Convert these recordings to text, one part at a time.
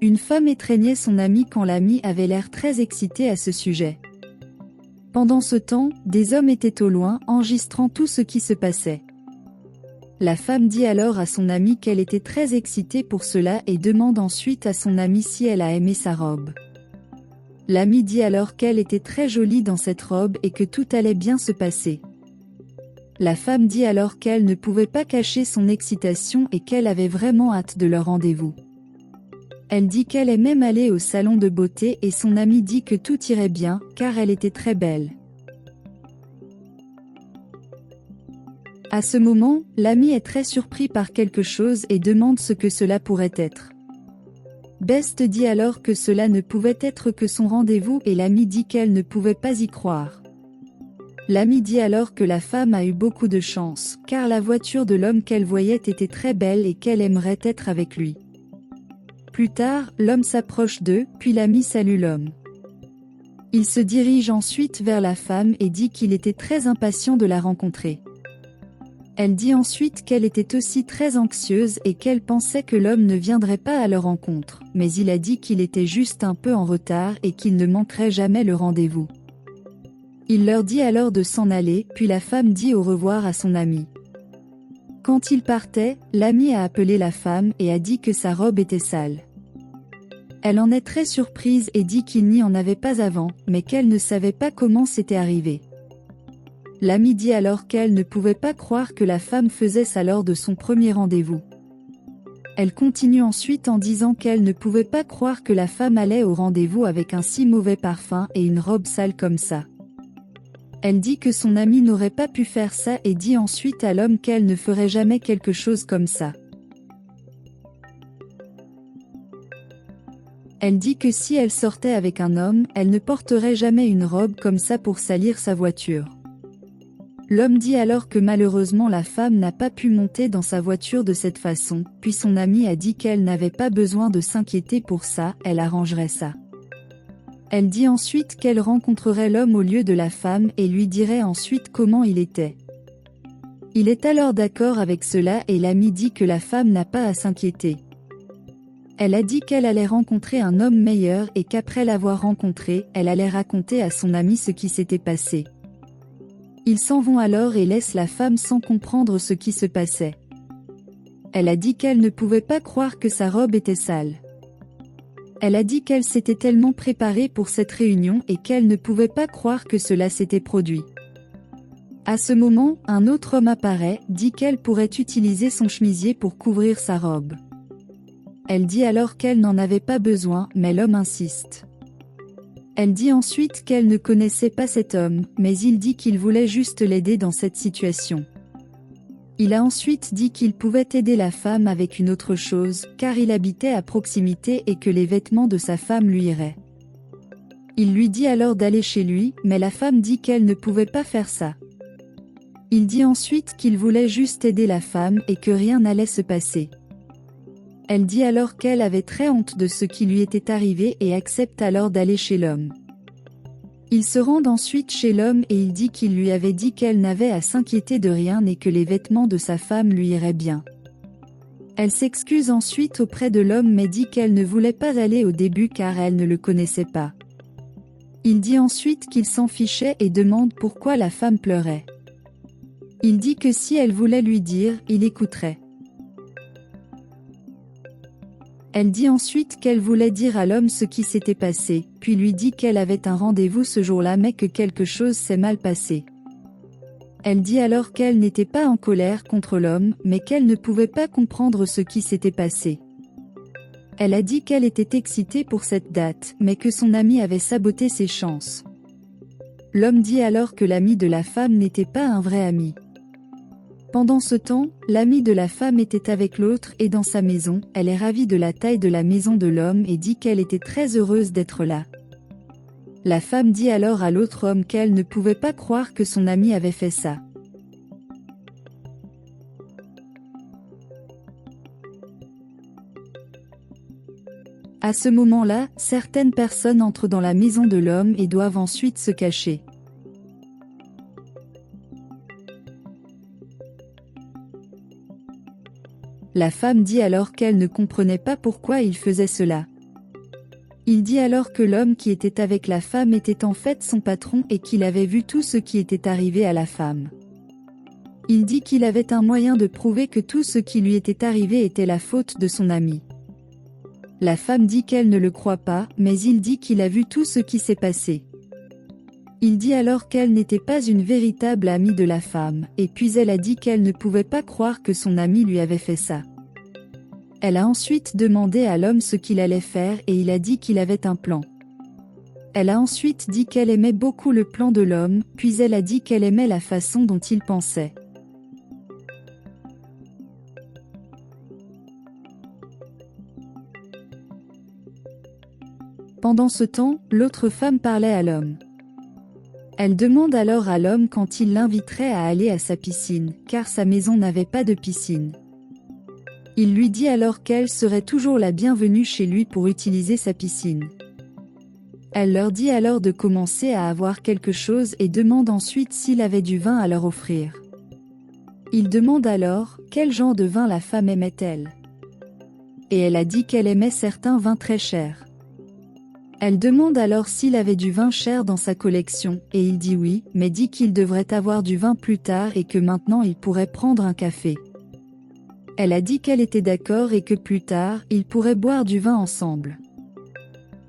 Une femme étreignait son ami quand l'ami avait l'air très excité à ce sujet. Pendant ce temps, des hommes étaient au loin, enregistrant tout ce qui se passait. La femme dit alors à son ami qu'elle était très excitée pour cela et demande ensuite à son ami si elle a aimé sa robe. L'ami dit alors qu'elle était très jolie dans cette robe et que tout allait bien se passer. La femme dit alors qu'elle ne pouvait pas cacher son excitation et qu'elle avait vraiment hâte de leur rendez-vous. Elle dit qu'elle est même allée au salon de beauté et son ami dit que tout irait bien, car elle était très belle. À ce moment, l'ami est très surpris par quelque chose et demande ce que cela pourrait être. Best dit alors que cela ne pouvait être que son rendez-vous et l'ami dit qu'elle ne pouvait pas y croire. L'ami dit alors que la femme a eu beaucoup de chance, car la voiture de l'homme qu'elle voyait était très belle et qu'elle aimerait être avec lui. Plus tard, l'homme s'approche d'eux, puis l'ami salue l'homme. Il se dirige ensuite vers la femme et dit qu'il était très impatient de la rencontrer. Elle dit ensuite qu'elle était aussi très anxieuse et qu'elle pensait que l'homme ne viendrait pas à leur rencontre, mais il a dit qu'il était juste un peu en retard et qu'il ne manquerait jamais le rendez-vous. Il leur dit alors de s'en aller, puis la femme dit au revoir à son ami. Quand il partait, l'ami a appelé la femme et a dit que sa robe était sale. Elle en est très surprise et dit qu'il n'y en avait pas avant, mais qu'elle ne savait pas comment c'était arrivé. L'ami dit alors qu'elle ne pouvait pas croire que la femme faisait ça lors de son premier rendez-vous. Elle continue ensuite en disant qu'elle ne pouvait pas croire que la femme allait au rendez-vous avec un si mauvais parfum et une robe sale comme ça. Elle dit que son amie n'aurait pas pu faire ça et dit ensuite à l'homme qu'elle ne ferait jamais quelque chose comme ça. Elle dit que si elle sortait avec un homme, elle ne porterait jamais une robe comme ça pour salir sa voiture. L'homme dit alors que malheureusement la femme n'a pas pu monter dans sa voiture de cette façon, puis son amie a dit qu'elle n'avait pas besoin de s'inquiéter pour ça, elle arrangerait ça. Elle dit ensuite qu'elle rencontrerait l'homme au lieu de la femme et lui dirait ensuite comment il était. Il est alors d'accord avec cela et l'ami dit que la femme n'a pas à s'inquiéter. Elle a dit qu'elle allait rencontrer un homme meilleur et qu'après l'avoir rencontré, elle allait raconter à son ami ce qui s'était passé. Ils s'en vont alors et laissent la femme sans comprendre ce qui se passait. Elle a dit qu'elle ne pouvait pas croire que sa robe était sale. Elle a dit qu'elle s'était tellement préparée pour cette réunion et qu'elle ne pouvait pas croire que cela s'était produit. À ce moment, un autre homme apparaît, dit qu'elle pourrait utiliser son chemisier pour couvrir sa robe. Elle dit alors qu'elle n'en avait pas besoin, mais l'homme insiste. Elle dit ensuite qu'elle ne connaissait pas cet homme, mais il dit qu'il voulait juste l'aider dans cette situation. Il a ensuite dit qu'il pouvait aider la femme avec une autre chose, car il habitait à proximité et que les vêtements de sa femme lui iraient. Il lui dit alors d'aller chez lui, mais la femme dit qu'elle ne pouvait pas faire ça. Il dit ensuite qu'il voulait juste aider la femme et que rien n'allait se passer. Elle dit alors qu'elle avait très honte de ce qui lui était arrivé et accepte alors d'aller chez l'homme. Ils se rendent ensuite chez l'homme et il dit qu'il lui avait dit qu'elle n'avait à s'inquiéter de rien et que les vêtements de sa femme lui iraient bien. Elle s'excuse ensuite auprès de l'homme mais dit qu'elle ne voulait pas aller au début car elle ne le connaissait pas. Il dit ensuite qu'il s'en fichait et demande pourquoi la femme pleurait. Il dit que si elle voulait lui dire, il écouterait. Elle dit ensuite qu'elle voulait dire à l'homme ce qui s'était passé, puis lui dit qu'elle avait un rendez-vous ce jour-là mais que quelque chose s'est mal passé. Elle dit alors qu'elle n'était pas en colère contre l'homme, mais qu'elle ne pouvait pas comprendre ce qui s'était passé. Elle a dit qu'elle était excitée pour cette date, mais que son ami avait saboté ses chances. L'homme dit alors que l'ami de la femme n'était pas un vrai ami. Pendant ce temps, l'ami de la femme était avec l'autre et dans sa maison, elle est ravie de la taille de la maison de l'homme et dit qu'elle était très heureuse d'être là. La femme dit alors à l'autre homme qu'elle ne pouvait pas croire que son ami avait fait ça. À ce moment-là, certaines personnes entrent dans la maison de l'homme et doivent ensuite se cacher. La femme dit alors qu'elle ne comprenait pas pourquoi il faisait cela. Il dit alors que l'homme qui était avec la femme était en fait son patron et qu'il avait vu tout ce qui était arrivé à la femme. Il dit qu'il avait un moyen de prouver que tout ce qui lui était arrivé était la faute de son ami. La femme dit qu'elle ne le croit pas, mais il dit qu'il a vu tout ce qui s'est passé. Il dit alors qu'elle n'était pas une véritable amie de la femme, et puis elle a dit qu'elle ne pouvait pas croire que son ami lui avait fait ça. Elle a ensuite demandé à l'homme ce qu'il allait faire et il a dit qu'il avait un plan. Elle a ensuite dit qu'elle aimait beaucoup le plan de l'homme, puis elle a dit qu'elle aimait la façon dont il pensait. Pendant ce temps, l'autre femme parlait à l'homme. Elle demande alors à l'homme quand il l'inviterait à aller à sa piscine, car sa maison n'avait pas de piscine. Il lui dit alors qu'elle serait toujours la bienvenue chez lui pour utiliser sa piscine. Elle leur dit alors de commencer à avoir quelque chose et demande ensuite s'il avait du vin à leur offrir. Il demande alors quel genre de vin la femme aimait-elle. Et elle a dit qu'elle aimait certains vins très chers. Elle demande alors s'il avait du vin cher dans sa collection, et il dit oui, mais dit qu'il devrait avoir du vin plus tard et que maintenant il pourrait prendre un café. Elle a dit qu'elle était d'accord et que plus tard, ils pourraient boire du vin ensemble.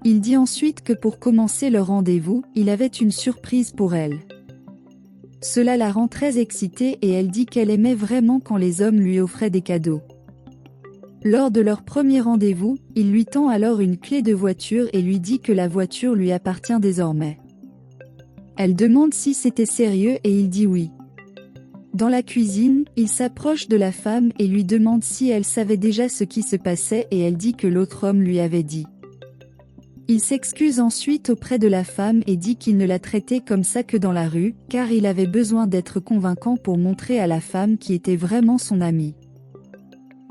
Il dit ensuite que pour commencer leur rendez-vous, il avait une surprise pour elle. Cela la rend très excitée et elle dit qu'elle aimait vraiment quand les hommes lui offraient des cadeaux. Lors de leur premier rendez-vous, il lui tend alors une clé de voiture et lui dit que la voiture lui appartient désormais. Elle demande si c'était sérieux et il dit oui. Dans la cuisine, il s'approche de la femme et lui demande si elle savait déjà ce qui se passait et elle dit que l'autre homme lui avait dit. Il s'excuse ensuite auprès de la femme et dit qu'il ne la traitait comme ça que dans la rue, car il avait besoin d'être convaincant pour montrer à la femme qui était vraiment son amie.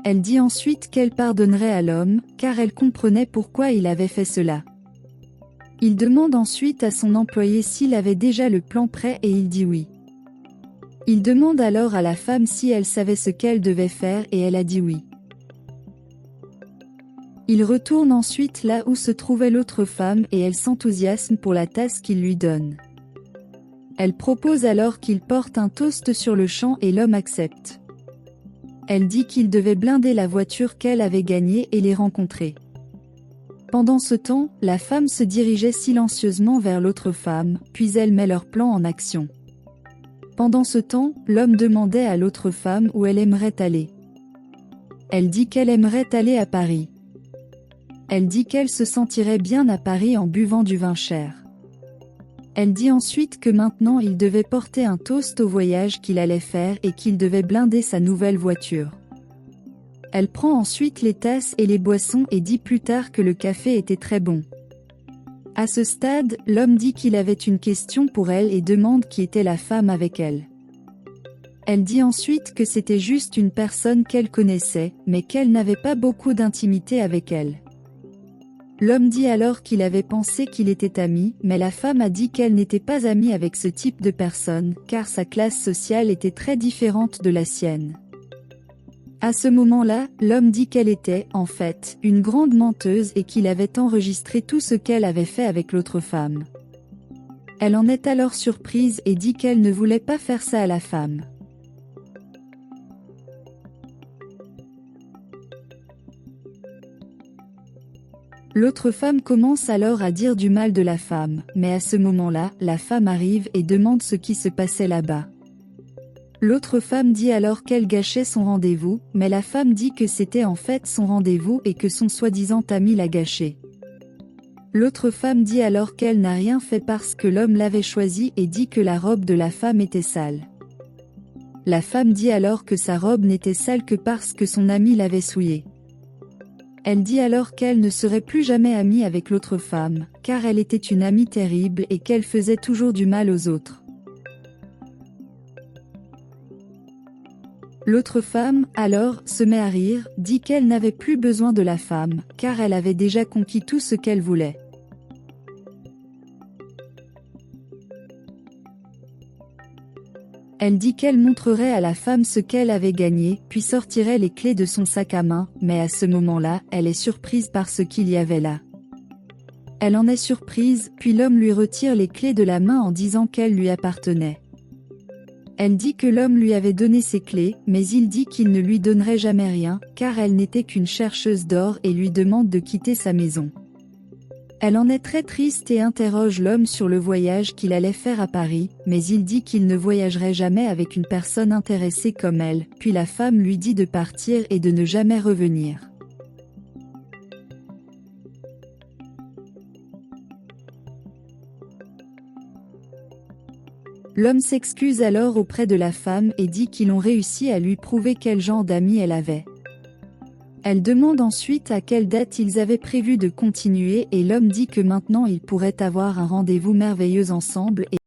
Elle dit ensuite qu'elle pardonnerait à l'homme, car elle comprenait pourquoi il avait fait cela. Il demande ensuite à son employé s'il avait déjà le plan prêt et il dit oui. Il demande alors à la femme si elle savait ce qu'elle devait faire et elle a dit oui. Il retourne ensuite là où se trouvait l'autre femme et elle s'enthousiasme pour la tasse qu'il lui donne. Elle propose alors qu'il porte un toast sur le champ et l'homme accepte. Elle dit qu'il devait blinder la voiture qu'elle avait gagnée et les rencontrer. Pendant ce temps, la femme se dirigeait silencieusement vers l'autre femme, puis elle met leur plan en action. Pendant ce temps, l'homme demandait à l'autre femme où elle aimerait aller. Elle dit qu'elle aimerait aller à Paris. Elle dit qu'elle se sentirait bien à Paris en buvant du vin cher. Elle dit ensuite que maintenant il devait porter un toast au voyage qu'il allait faire et qu'il devait blinder sa nouvelle voiture. Elle prend ensuite les tasses et les boissons et dit plus tard que le café était très bon. À ce stade, l'homme dit qu'il avait une question pour elle et demande qui était la femme avec elle. Elle dit ensuite que c'était juste une personne qu'elle connaissait, mais qu'elle n'avait pas beaucoup d'intimité avec elle. L'homme dit alors qu'il avait pensé qu'il était ami, mais la femme a dit qu'elle n'était pas amie avec ce type de personne, car sa classe sociale était très différente de la sienne. À ce moment-là, l'homme dit qu'elle était, en fait, une grande menteuse et qu'il avait enregistré tout ce qu'elle avait fait avec l'autre femme. Elle en est alors surprise et dit qu'elle ne voulait pas faire ça à la femme. L'autre femme commence alors à dire du mal de la femme, mais à ce moment-là, la femme arrive et demande ce qui se passait là-bas. L'autre femme dit alors qu'elle gâchait son rendez-vous, mais la femme dit que c'était en fait son rendez-vous et que son soi-disant ami l'a gâché. L'autre femme dit alors qu'elle n'a rien fait parce que l'homme l'avait choisi et dit que la robe de la femme était sale. La femme dit alors que sa robe n'était sale que parce que son ami l'avait souillée. Elle dit alors qu'elle ne serait plus jamais amie avec l'autre femme, car elle était une amie terrible et qu'elle faisait toujours du mal aux autres. L'autre femme, alors, se met à rire, dit qu'elle n'avait plus besoin de la femme, car elle avait déjà conquis tout ce qu'elle voulait. Elle dit qu'elle montrerait à la femme ce qu'elle avait gagné, puis sortirait les clés de son sac à main, mais à ce moment-là, elle est surprise par ce qu'il y avait là. Elle en est surprise, puis l'homme lui retire les clés de la main en disant qu'elles lui appartenaient. Elle dit que l'homme lui avait donné ses clés, mais il dit qu'il ne lui donnerait jamais rien, car elle n'était qu'une chercheuse d'or et lui demande de quitter sa maison. Elle en est très triste et interroge l'homme sur le voyage qu'il allait faire à Paris, mais il dit qu'il ne voyagerait jamais avec une personne intéressée comme elle, puis la femme lui dit de partir et de ne jamais revenir. L'homme s'excuse alors auprès de la femme et dit qu'ils ont réussi à lui prouver quel genre d'amis elle avait. Elle demande ensuite à quelle date ils avaient prévu de continuer et l'homme dit que maintenant ils pourraient avoir un rendez-vous merveilleux ensemble et